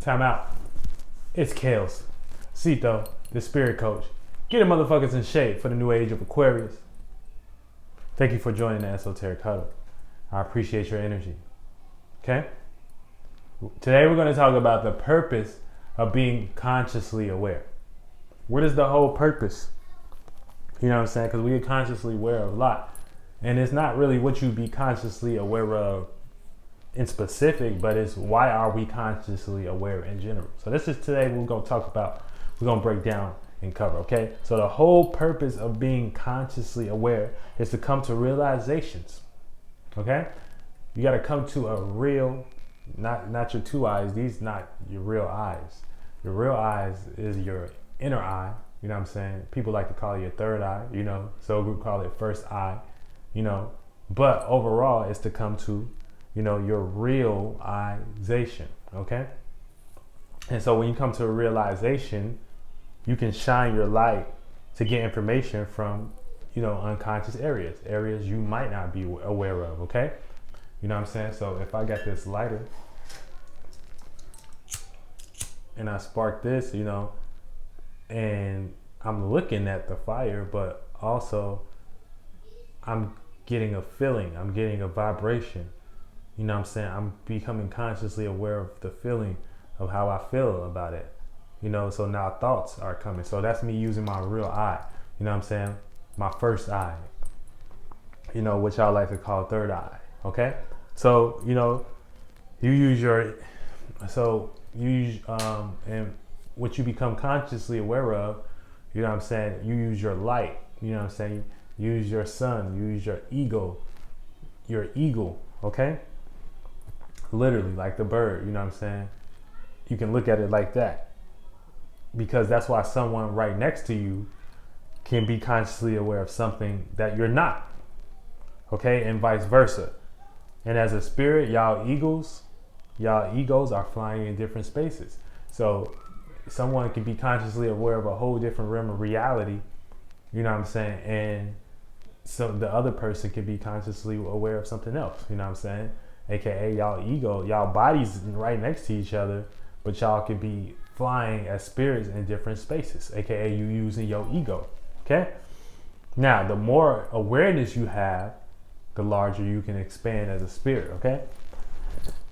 Time out. It's Kales. Cito, the spirit coach. Get the motherfuckers in shape for the new age of Aquarius. Thank you for joining the Esoteric Huddle. I appreciate your energy. Okay? Today we're going to talk about the purpose of being consciously aware. What is the whole purpose? You know what I'm saying? Because we get consciously aware of a lot. And it's not really what you be consciously aware of in specific, but it's why are we consciously aware in general. So this is today we're going to talk about, we're going to break down and cover, okay? So the whole purpose of being consciously aware is to come to realizations, okay? You got to come to a real, not your two eyes, these not your real eyes. Your real eyes is your inner eye, you know what I'm saying? People like to call it your third eye, you know, so we call it first eye, you know, but overall it's to come to, you know, your realization, okay? And so when you come to a realization, you can shine your light to get information from, you know, unconscious areas you might not be aware of, okay? You know what I'm saying? So if I got this lighter and I spark this, you know, and I'm looking at the fire, but also I'm getting a feeling, I'm getting a vibration. You know what I'm saying? I'm becoming consciously aware of the feeling of how I feel about it. You know, so now thoughts are coming. So that's me using my real eye. You know what I'm saying? My first eye. You know, which I like to call third eye. Okay? So, you know, you use your, and what you become consciously aware of, you know what I'm saying? You use your light. You know what I'm saying? You use your sun. You use your ego. Your eagle. Okay? Literally, like the bird. You know what I'm saying? You can look at it like that. Because that's why someone right next to you can be consciously aware of something that you're not. Okay? And vice versa. And as a spirit, y'all egos are flying in different spaces. So someone can be consciously aware of a whole different realm of reality. You know what I'm saying? And so the other person can be consciously aware of something else. You know what I'm saying? AKA y'all bodies right next to each other, but y'all can be flying as spirits in different spaces, aka you using your ego. Okay? Now, the more awareness you have, the larger you can expand as a spirit. Okay?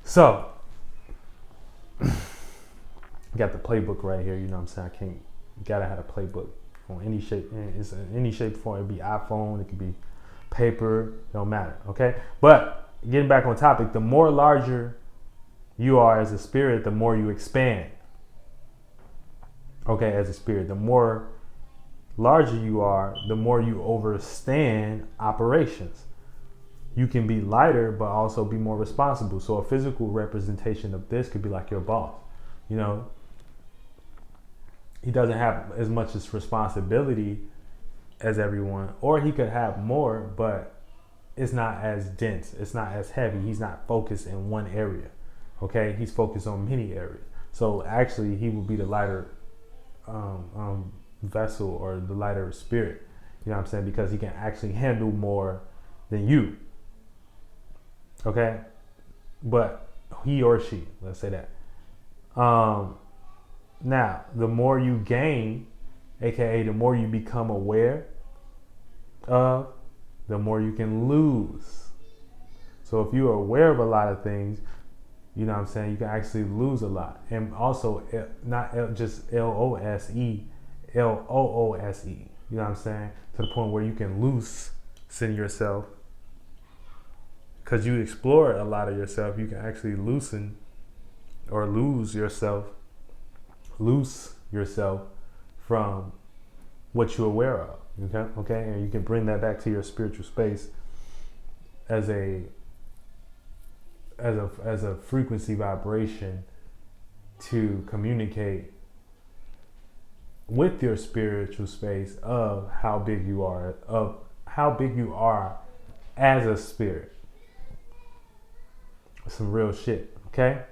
So, got the playbook right here. You know what I'm saying? Gotta have a playbook on any shape. It's in any shape form. It could be iPhone, it could be paper. It don't matter. Okay? But getting back on topic, the more larger you are as a spirit, the more you expand. Okay, as a spirit, the more larger you are, the more you understand operations. You can be lighter, but also be more responsible. So a physical representation of this could be like your boss. You know, he doesn't have as much as responsibility as everyone, or he could have more, but it's not as dense. It's not as heavy. He's not focused in one area. Okay, he's focused on many areas. So actually, he would be the lighter vessel or the lighter spirit, you know what I'm saying, because he can actually handle more than you. Okay, but he or she, let's say that. Now, the more you gain, aka the more you become aware of, the more you can lose. So if you are aware of a lot of things, you know what I'm saying, you can actually lose a lot. And also, not just LOOSE, LOOSE. You know what I'm saying? To the point where you can loosen yourself. Because you explore a lot of yourself, you can actually loosen or lose yourself from what you're aware of. Okay? And you can bring that back to your spiritual space as a frequency vibration to communicate with your spiritual space of how big you are as a spirit. Some real shit, okay?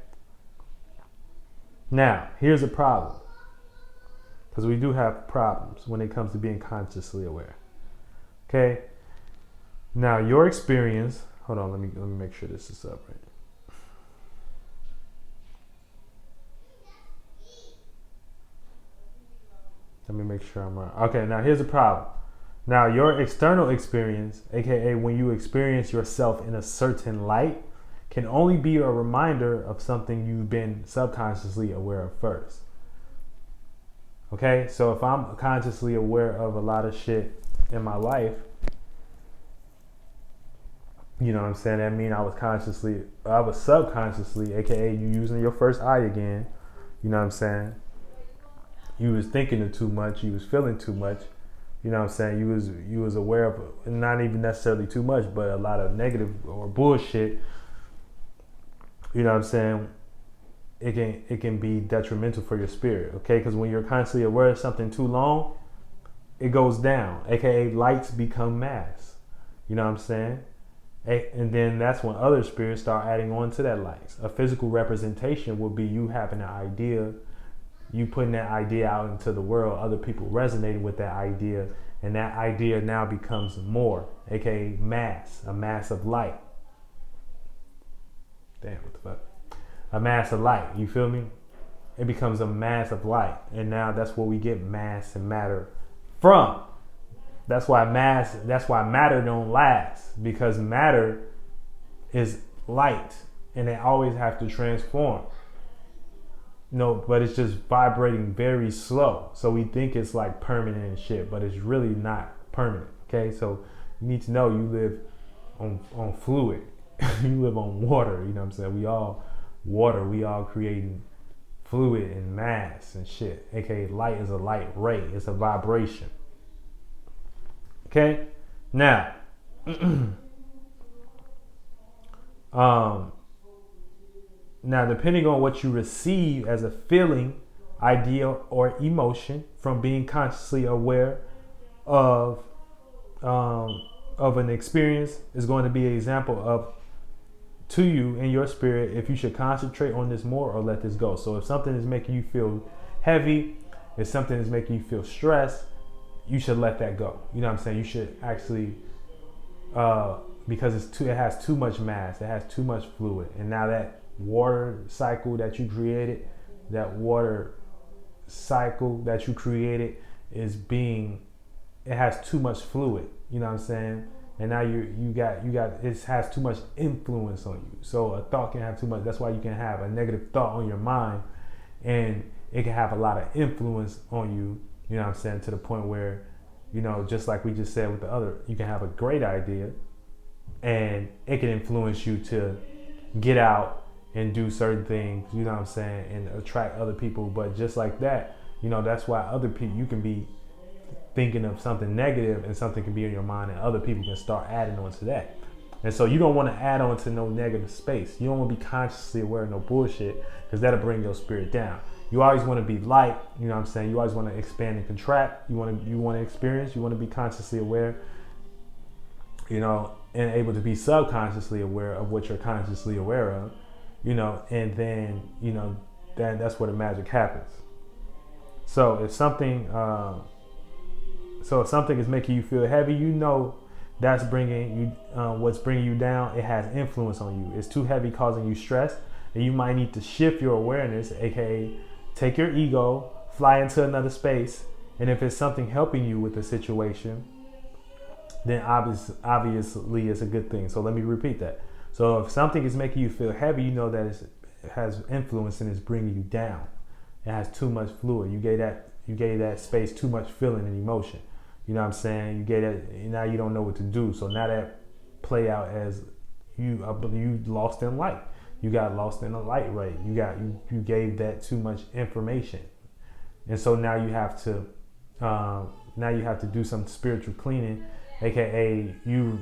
Now, here's a problem. Because we do have problems when it comes to being consciously aware. Okay? Now, your experience, hold on, let me make sure this is up right. Let me make sure I'm right. Okay, now here's the problem. Now, your external experience, aka when you experience yourself in a certain light, can only be a reminder of something you've been subconsciously aware of first. Okay, so if I'm consciously aware of a lot of shit in my life, you know what I'm saying? That means I was subconsciously, aka you using your first eye again, you know what I'm saying? You was thinking of too much, you was feeling too much, you know what I'm saying? You was aware of not even necessarily too much, but a lot of negative or bullshit, you know what I'm saying? It can be detrimental for your spirit, okay? Because when you're constantly aware of something too long, it goes down, aka lights become mass. You know what I'm saying? And then that's when other spirits start adding on to that light. A physical representation would be you having an idea, you putting that idea out into the world, other people resonating with that idea, and that idea now becomes more, aka mass, a mass of light. Damn, what the fuck? A mass of light, you feel me? It becomes a mass of light, and now that's where we get mass and matter from. That's why matter don't last, because matter is light and they always have to transform. No, but it's just vibrating very slow. So we think it's like permanent and shit, but it's really not permanent. Okay, so you need to know you live on fluid. You live on water, you know what I'm saying? We all water, we all creating fluid and mass and shit. AKA light is a light ray, it's a vibration. Okay, now, now depending on what you receive as a feeling, idea, or emotion from being consciously aware of an experience is going to be an example of to you in your spirit if you should concentrate on this more or let this go. So if something is making you feel heavy, if something is making you feel stressed, you should let that go. You know what I'm saying? You should actually, because it has too much mass, it has too much fluid. And now that water cycle that you created it has too much fluid. You know what I'm saying? And now it has too much influence on you. So a thought can have too much. That's why you can have a negative thought on your mind, and it can have a lot of influence on you. You know what I'm saying? To the point where, you know, just like we just said with the other, you can have a great idea and it can influence you to get out and do certain things, you know what I'm saying, and attract other people. But just like that, you know, that's why other people, you can be thinking of something negative and something can be in your mind and other people can start adding on to that. And so you don't want to add on to no negative space. You don't want to be consciously aware of no bullshit, because that'll bring your spirit down. You always want to be light, you know what I'm saying? You always want to expand and contract. You want to experience, you want to be consciously aware, you know, and able to be subconsciously aware of what you're consciously aware of, you know, and then, you know, that's where the magic happens. So if something is making you feel heavy, you know that's bringing you, what's bringing you down, it has influence on you. It's too heavy, causing you stress, and you might need to shift your awareness, aka take your ego, fly into another space, and if it's something helping you with the situation, then obviously it's a good thing. So let me repeat that. So if something is making you feel heavy, you know that it has influence and is bringing you down. It has too much fluid. You gave that space too much feeling and emotion. You know what I'm saying? You gave that, now you don't know what to do. So now that play out as you lost in light. You got lost in a light ray. You gave that too much information, and so now you have to do some spiritual cleaning, aka you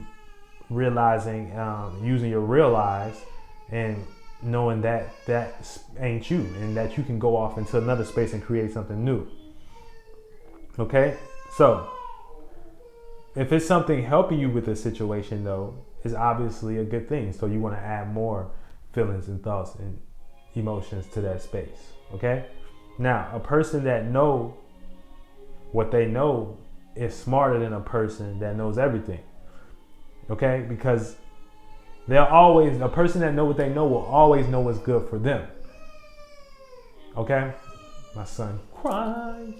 realizing, using your real eyes and knowing that ain't you, and that you can go off into another space and create something new. Okay, so if it's something helping you with the situation, though, it's obviously a good thing. So you want to add more feelings and thoughts and emotions to that space. Okay, now a person that know what they know is smarter than a person that knows everything. Okay, because a person that know what they know will always know what's good for them. Okay, my son crying.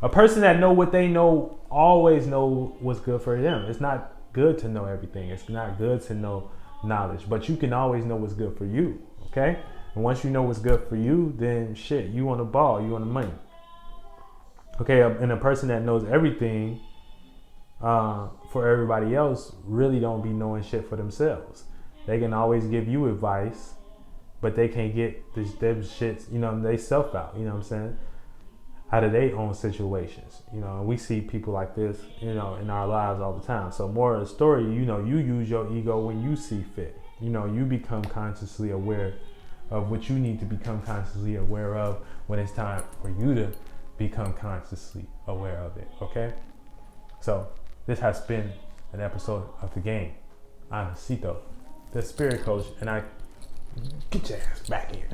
A person that know what they know always know what's good for them. It's not good to know everything. It's not good to know knowledge, but you can always know what's good for you. Okay? And once you know what's good for you, then shit, you on the ball, you on the money. Okay, and a person that knows everything for everybody else really don't be knowing shit for themselves. They can always give you advice, but they can't get them shits, they self out, you know what I'm saying, out of their own situations. And we see people like this, in our lives all the time. So more of the story, you use your ego when you see fit. You become consciously aware of what you need to become consciously aware of when it's time for you to become consciously aware of it, okay? So this has been an episode of The Game. I'm Cito, the spirit coach, and I get your ass back here.